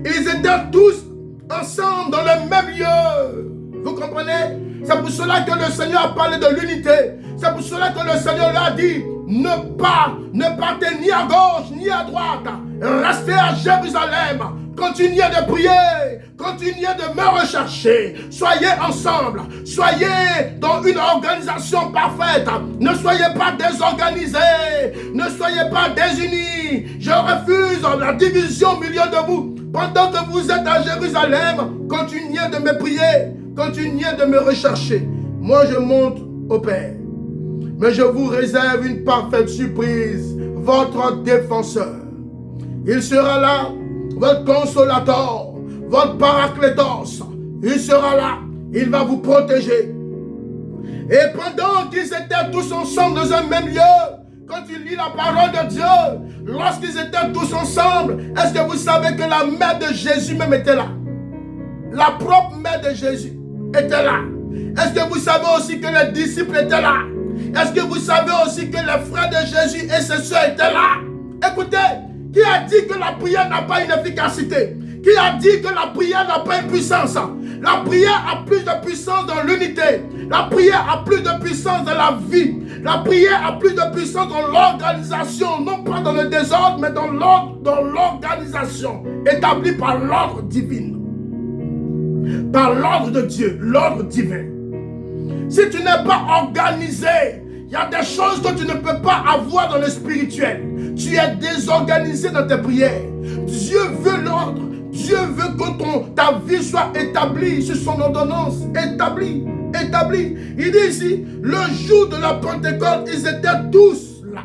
ils étaient tous ensemble dans le même lieu. Vous comprenez? C'est pour cela que le Seigneur a parlé de l'unité. C'est pour cela que le Seigneur leur a dit, ne partez ni à gauche ni à droite. Restez à Jérusalem. Continuez de prier. Continuez de me rechercher. Soyez ensemble. Soyez dans une organisation parfaite. Ne soyez pas désorganisés. Ne soyez pas désunis. Je refuse la division au milieu de vous. Pendant que vous êtes à Jérusalem, continuez de me prier. Continuez de me rechercher. Moi, je monte au Père. Mais je vous réserve une parfaite surprise. Votre défenseur. Il sera là. Votre consolateur, votre paraclétos, il sera là, il va vous protéger. Et pendant qu'ils étaient tous ensemble dans un même lieu, quand tu lis la parole de Dieu, lorsqu'ils étaient tous ensemble, est-ce que vous savez que la mère de Jésus même était là? La propre mère de Jésus était là. Est-ce que vous savez aussi que les disciples étaient là? Est-ce que vous savez aussi que les frères de Jésus et ses soeurs étaient là? Écoutez, qui a dit que la prière n'a pas une efficacité? Qui a dit que la prière n'a pas une puissance? La prière a plus de puissance dans l'unité. La prière a plus de puissance dans la vie. La prière a plus de puissance dans l'organisation. Non pas dans le désordre, mais dans l'organisation établie par l'ordre divin. Par l'ordre de Dieu, l'ordre divin. Si tu n'es pas organisé, il y a des choses que tu ne peux pas avoir dans le spirituel. Tu es désorganisé dans tes prières. Dieu veut l'ordre. Dieu veut que ta vie soit établie sur son ordonnance. Établie. Il dit ici, le jour de la Pentecôte, ils étaient tous là.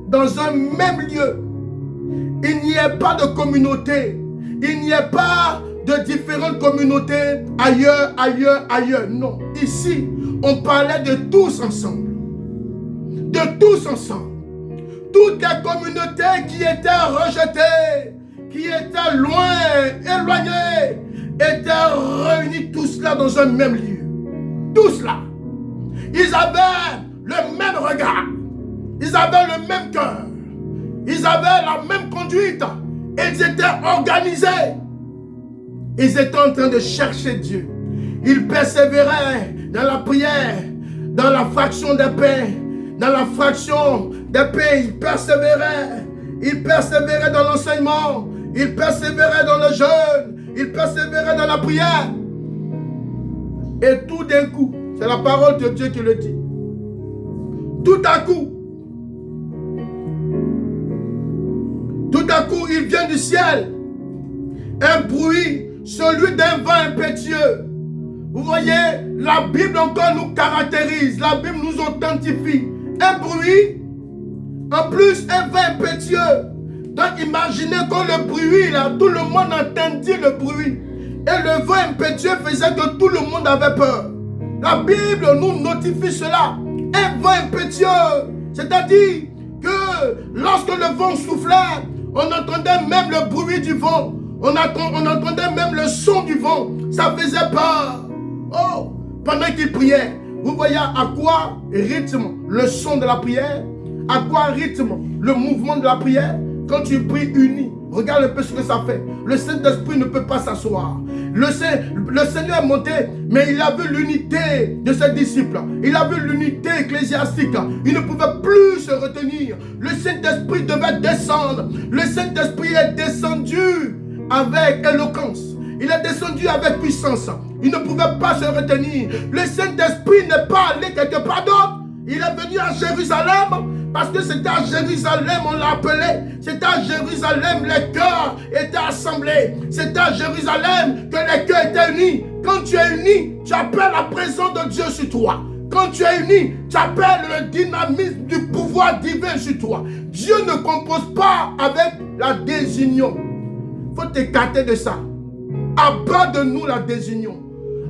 Dans un même lieu. Il n'y a pas de communauté. Il n'y a pas de différentes communautés ailleurs. Non. Ici, on parlait de tous ensemble. De tous ensemble. Toutes les communautés qui étaient rejetées, qui étaient loin, éloignés, étaient réunis tous là dans un même lieu. Tous là. Ils avaient le même regard. Ils avaient le même cœur. Ils avaient la même conduite. Ils étaient organisés. Ils étaient en train de chercher Dieu. Ils persévéraient dans la prière, dans la fraction des pains. Dans la fraction des pains, ils persévéraient. Ils persévéraient dans l'enseignement. Ils persévéraient dans le jeûne. Ils persévéraient dans la prière. Et tout d'un coup, c'est la parole de Dieu qui le dit. Tout à coup, il vient du ciel un bruit, celui d'un vent impétueux. Vous voyez, la Bible encore nous caractérise, la Bible nous authentifie. Un bruit, en plus un vent impétueux. Donc imaginez que le bruit, là, tout le monde entendit le bruit. Et le vent impétueux faisait que tout le monde avait peur. La Bible nous notifie cela. Un vent impétueux. C'est-à-dire que lorsque le vent soufflait, on entendait même le bruit du vent. On entendait même le son du vent. Ça faisait peur. Oh, pendant qu'il priait, vous voyez à quoi rythme le son de la prière? À quoi rythme le mouvement de la prière? Quand tu pries uni, regarde un peu ce que ça fait. Le Saint-Esprit ne peut pas s'asseoir. Le Seigneur est monté, mais il a vu l'unité de ses disciples. Il a vu l'unité ecclésiastique. Il ne pouvait plus se retenir. Le Saint-Esprit devait descendre. Le Saint-Esprit est descendu avec éloquence. Il est descendu avec puissance. Il ne pouvait pas se retenir. Le Saint-Esprit n'est pas allé quelque part d'autre. Il est venu à Jérusalem. Parce que c'était à Jérusalem, on l'a appelé. C'était à Jérusalem, les cœurs étaient assemblés. C'était à Jérusalem que les cœurs étaient unis. Quand tu es uni, tu appelles la présence de Dieu sur toi. Quand tu es uni, tu appelles le dynamisme du pouvoir divin sur toi. Dieu ne compose pas avec la désunion. Il faut t'écarter de ça. Abat de nous la désunion.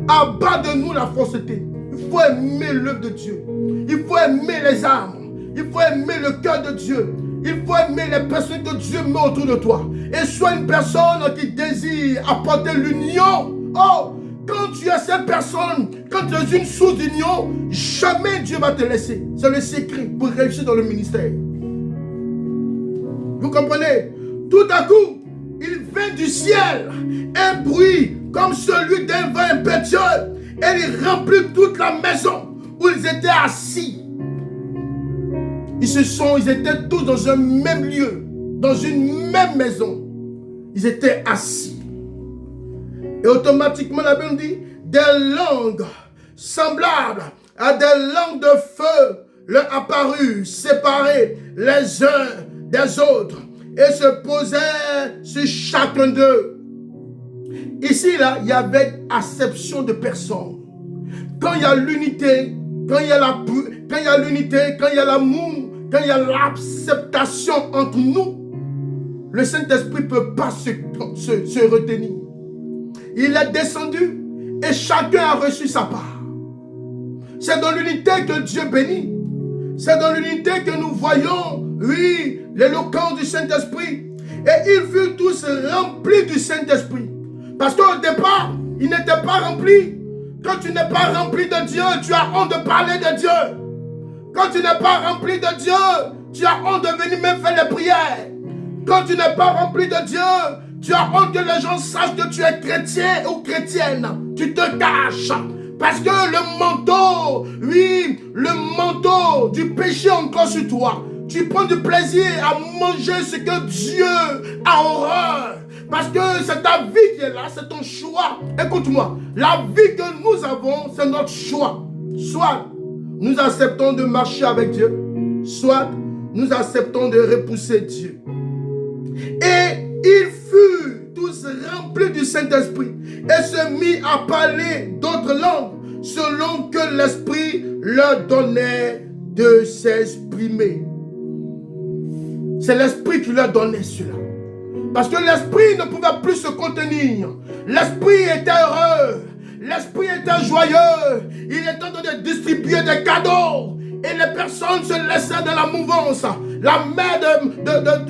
Abat de nous la fausseté. Il faut aimer l'œuvre de Dieu. Il faut aimer les âmes. Il faut aimer le cœur de Dieu. Il faut aimer les personnes que Dieu met autour de toi. Et sois une personne qui désire apporter l'union. Oh, quand tu es cette personne, quand tu es une source d'union, jamais Dieu va te laisser. C'est le secret pour réussir dans le ministère. Vous comprenez? Tout à coup, il vint du ciel un bruit comme celui d'un vent impétueux. Et il remplit toute la maison où ils étaient assis. Ils étaient tous dans un même lieu, dans une même maison. Ils étaient assis. Et automatiquement, la Bible dit, des langues semblables à des langues de feu leur apparurent, séparées les uns des autres, et se posaient sur chacun d'eux. Ici, là, il y avait acception de personnes. Quand il y a l'unité, quand il y a l'unité, quand il y a l'amour, quand il y a l'acceptation entre nous, le Saint-Esprit ne peut pas se retenir. Il est descendu et chacun a reçu sa part. C'est dans l'unité que Dieu bénit. C'est dans l'unité que nous voyons, oui, l'éloquence du Saint-Esprit. Et ils furent tous remplis du Saint-Esprit. Parce qu'au départ, ils n'étaient pas remplis. Quand tu n'es pas rempli de Dieu, tu as honte de parler de Dieu. Quand tu n'es pas rempli de Dieu, Tu as honte de venir même faire les prières. Quand tu n'es pas rempli de Dieu, tu as honte que les gens sachent que tu es chrétien ou chrétienne. Tu te caches. Parce que le manteau, oui, le manteau du péché encore sur toi. Tu prends du plaisir à manger ce que Dieu a horreur. Parce que c'est ta vie qui est là, c'est ton choix. Écoute-moi, la vie que nous avons, c'est notre choix. Soit nous acceptons de marcher avec Dieu, soit nous acceptons de repousser Dieu. Et ils furent tous remplis du Saint-Esprit et se mit à parler d'autres langues selon que l'Esprit leur donnait de s'exprimer. C'est l'Esprit qui leur donnait cela. Parce que l'Esprit ne pouvait plus se contenir. L'Esprit était heureux. L'Esprit était joyeux. Il était en train de distribuer des cadeaux. Et les personnes se laissaient dans la mouvance. La main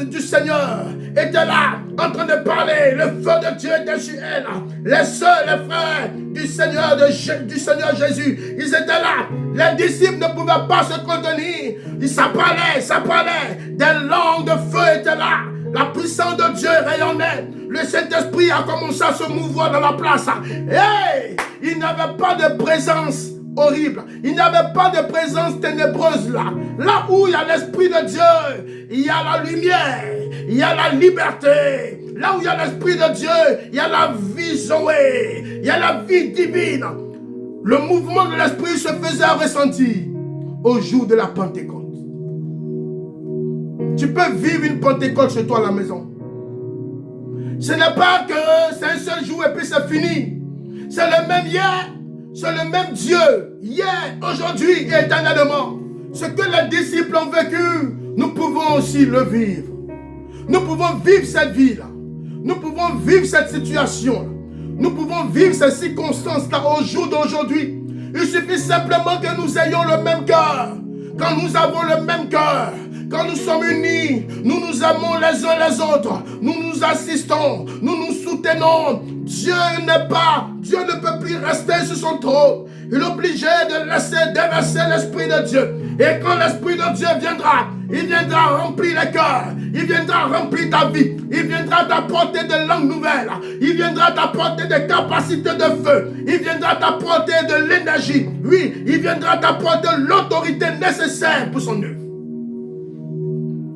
du Seigneur était là, en train de parler. Le feu de Dieu était sur elle. Les sœurs, les frères du Seigneur Jésus, ils étaient là. Les disciples ne pouvaient pas se contenir. Ça parlait. Des langues de feu étaient là. La puissance de Dieu rayonnait. Le Saint-Esprit a commencé à se mouvoir dans la place. Hey! Il n'y avait pas de présence horrible. Il n'y avait pas de présence ténébreuse là. Là où il y a l'Esprit de Dieu, il y a la lumière, il y a la liberté. Là où il y a l'Esprit de Dieu, il y a la vie Zoé, il y a la vie divine. Le mouvement de l'Esprit se faisait ressentir au jour de la Pentecôte. Tu peux vivre une Pentecôte chez toi à la maison. Ce n'est pas que c'est un seul jour et puis c'est fini. C'est le même hier, c'est le même Dieu, hier, aujourd'hui et éternellement. Ce que les disciples ont vécu, nous pouvons aussi le vivre. Nous pouvons vivre cette vie-là. Nous pouvons vivre cette situation-là. Nous pouvons vivre ces circonstances-là au jour d'aujourd'hui. Il suffit simplement que nous ayons le même cœur. Quand nous avons le même cœur, quand nous sommes unis, nous nous aimons les uns les autres, nous nous assistons, nous nous soutenons. Dieu ne peut plus rester sur son trône. Il est obligé de laisser déverser l'Esprit de Dieu. Et quand l'Esprit de Dieu viendra, il viendra remplir les cœurs, il viendra remplir ta vie, il viendra t'apporter de langues nouvelles, il viendra t'apporter des capacités de feu, il viendra t'apporter de l'énergie, oui, il viendra t'apporter l'autorité nécessaire pour son œuvre.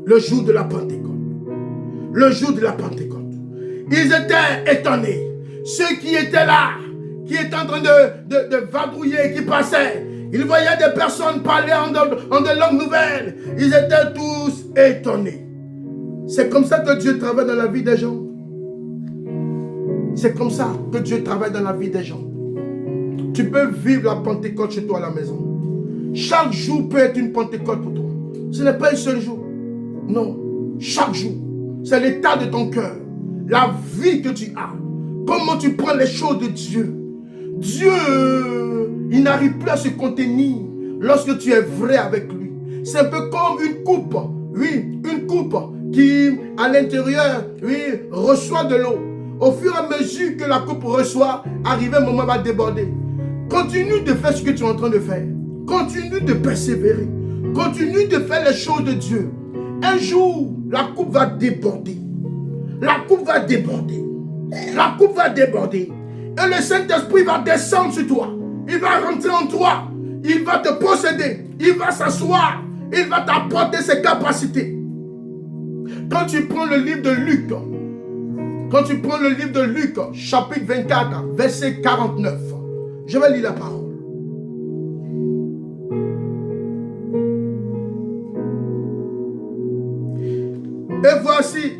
Le jour de la Pentecôte. Le jour de la Pentecôte. Ils étaient étonnés. Ceux qui étaient là, qui étaient en train de vadrouiller, qui passaient, ils voyaient des personnes parler en des langues nouvelles. Ils étaient tous étonnés. C'est comme ça que Dieu travaille dans la vie des gens. C'est comme ça que Dieu travaille dans la vie des gens. Tu peux vivre la Pentecôte chez toi à la maison. Chaque jour peut être une Pentecôte pour toi. Ce n'est pas un seul jour. Non, chaque jour, c'est l'état de ton cœur, la vie que tu as, comment tu prends les choses de Dieu. Dieu, il n'arrive plus à se contenir lorsque tu es vrai avec lui. C'est un peu comme une coupe, oui, une coupe qui, à l'intérieur, oui, reçoit de l'eau. Au fur et à mesure que la coupe reçoit, arrivé un moment va déborder. Continue de faire ce que tu es en train de faire. Continue de persévérer. Continue de faire les choses de Dieu. Un jour, la coupe va déborder. La coupe va déborder. La coupe va déborder. Et le Saint-Esprit va descendre sur toi. Il va rentrer en toi. Il va te posséder. Il va s'asseoir. Il va t'apporter ses capacités. Quand tu prends le livre de Luc, chapitre 24, verset 49, je vais lire la parole. Et voici,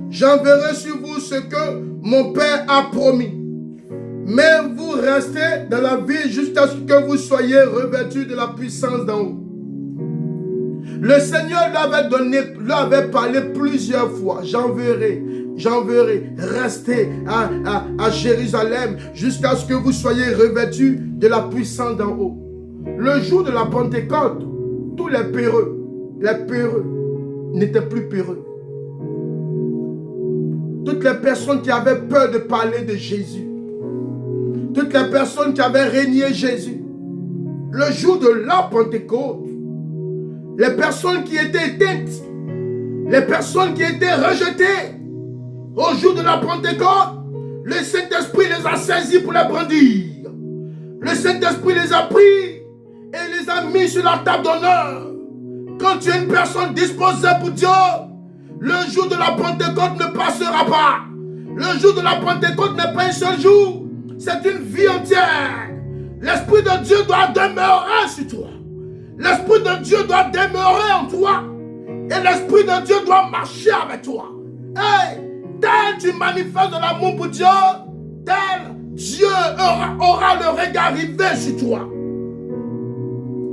j'enverrai sur vous ce que mon Père a promis. Mais vous restez dans la vie jusqu'à ce que vous soyez revêtus de la puissance d'en haut. Le Seigneur lui avait parlé plusieurs fois. J'enverrai, restez à Jérusalem jusqu'à ce que vous soyez revêtus de la puissance d'en haut. Le jour de la Pentecôte, tous les peureux n'étaient plus peureux. Toutes les personnes qui avaient peur de parler de Jésus, toutes les personnes qui avaient régné Jésus, le jour de la Pentecôte, les personnes qui étaient éteintes, les personnes qui étaient rejetées, au jour de la Pentecôte, le Saint-Esprit les a saisis pour les brandir. Le Saint-Esprit les a pris et les a mis sur la table d'honneur. Quand tu es une personne disposée pour Dieu, le jour de la Pentecôte ne passera pas. Le jour de la Pentecôte n'est pas un seul jour, c'est une vie entière. L'Esprit de Dieu doit demeurer sur toi. L'Esprit de Dieu doit demeurer en toi. Et l'Esprit de Dieu doit marcher avec toi. Hey, tel tu manifestes de l'amour pour Dieu, tel Dieu aura le regard rivé sur toi.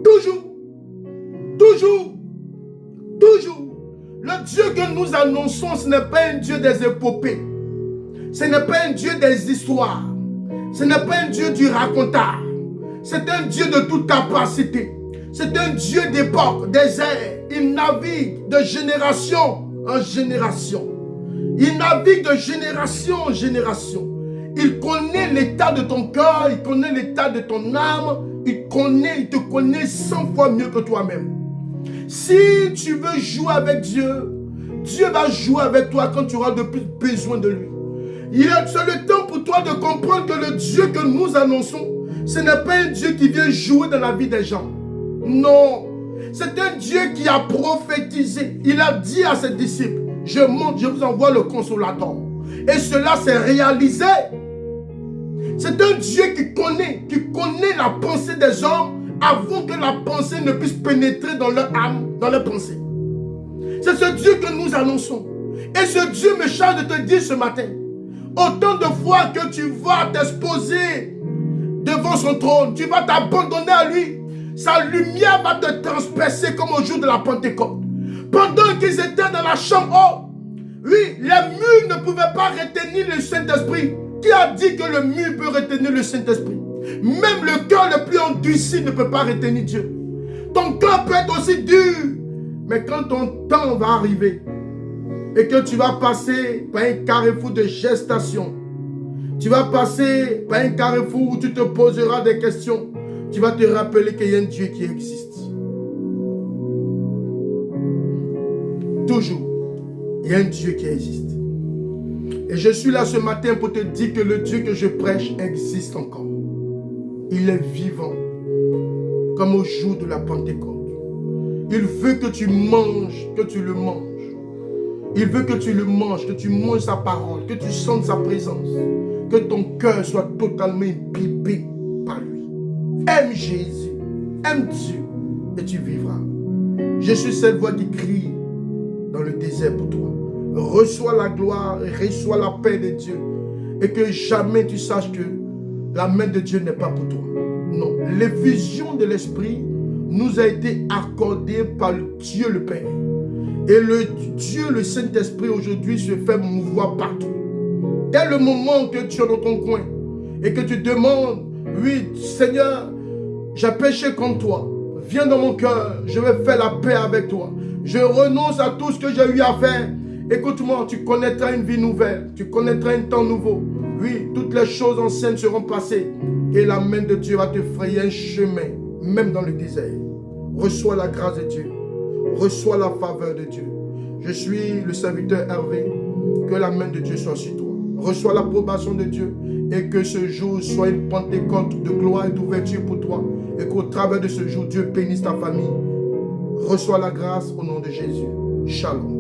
Toujours, toujours, toujours. Le Dieu que nous annonçons, ce n'est pas un Dieu des épopées. Ce n'est pas un Dieu des histoires. Ce n'est pas un Dieu du racontard. C'est un Dieu de toute capacité. C'est un Dieu d'époque, des ères. Il navigue de génération en génération. Il navigue de génération en génération. Il connaît l'état de ton cœur, il connaît l'état de ton âme, il te connaît 100 fois mieux que toi-même. Si tu veux jouer avec Dieu, Dieu va jouer avec toi quand tu auras de plus besoin de lui. C'est le temps pour toi de comprendre que le Dieu que nous annonçons, ce n'est pas un Dieu qui vient jouer dans la vie des gens. Non, c'est un Dieu qui a prophétisé. Il a dit à ses disciples, je monte, je vous envoie le consolateur. Et cela s'est réalisé. C'est un Dieu qui connaît la pensée des hommes avant que la pensée ne puisse pénétrer dans leur âme, dans leur pensée. C'est ce Dieu que nous annonçons. Et ce Dieu me charge de te dire ce matin, autant de fois que tu vas t'exposer devant son trône, tu vas t'abandonner à lui, sa lumière va te transpercer comme au jour de la Pentecôte. Pendant qu'ils étaient dans la chambre haute, oui, les murs ne pouvaient pas retenir le Saint-Esprit. Qui a dit que le mur peut retenir le Saint-Esprit? Même le cœur le plus endurci ne peut pas retenir Dieu. Ton cœur peut être aussi dur, mais quand ton temps va arriver et que tu vas passer par un carrefour de gestation, tu vas passer par un carrefour où tu te poseras des questions, tu vas te rappeler qu'il y a un Dieu qui existe. Toujours, il y a un Dieu qui existe. Et je suis là ce matin pour te dire que le Dieu que je prêche existe encore. Il est vivant, comme au jour de la Pentecôte. Il veut que tu manges, que tu le manges. Il veut que tu le manges, que tu manges sa parole, que tu sentes sa présence, que ton cœur soit totalement imbibé par lui. Aime Jésus, aime Dieu, et tu vivras. Je suis cette voix qui crie dans le désert pour toi. Reçois la gloire et reçois la paix de Dieu. Et que jamais tu saches que la main de Dieu n'est pas pour toi. Non, l'effusion de l'Esprit nous a été accordée par Dieu le Père. Et le Dieu, le Saint-Esprit aujourd'hui se fait mouvoir partout. Dès le moment que tu es dans ton coin et que tu demandes, oui Seigneur, j'ai péché contre toi. Viens dans mon cœur, je vais faire la paix avec toi. Je renonce à tout ce que j'ai eu à faire. Écoute-moi, tu connaîtras une vie nouvelle. Tu connaîtras un temps nouveau. Oui, toutes les choses anciennes seront passées. Et la main de Dieu va te frayer un chemin, même dans le désert. Reçois la grâce de Dieu. Reçois la faveur de Dieu. Je suis le serviteur Hervé. Que la main de Dieu soit sur toi. Reçois l'approbation de Dieu. Et que ce jour soit une Pentecôte de gloire et d'ouverture pour toi. Et qu'au travers de ce jour, Dieu bénisse ta famille. Reçois la grâce au nom de Jésus. Shalom.